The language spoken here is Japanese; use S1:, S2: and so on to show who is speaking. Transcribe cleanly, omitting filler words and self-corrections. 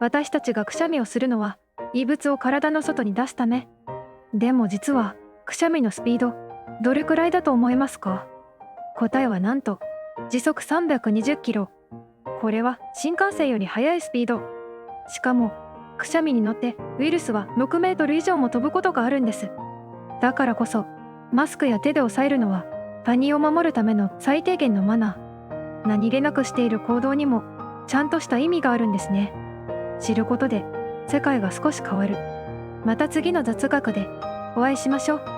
S1: 私たちがくしゃみをするのは異物を体の外に出すため。でも実はくしゃみのスピード、どれくらいだと思いますか？答えはなんと時速320キロ。これは新幹線より速いスピード。しかもくしゃみに乗ってウイルスは6メートル以上も飛ぶことがあるんです。だからこそマスクや手で押さえるのは他人を守るための最低限のマナー。何気なくしている行動にもちゃんとした意味があるんですね。知ることで世界が少し変わる。また次の雑学でお会いしましょう。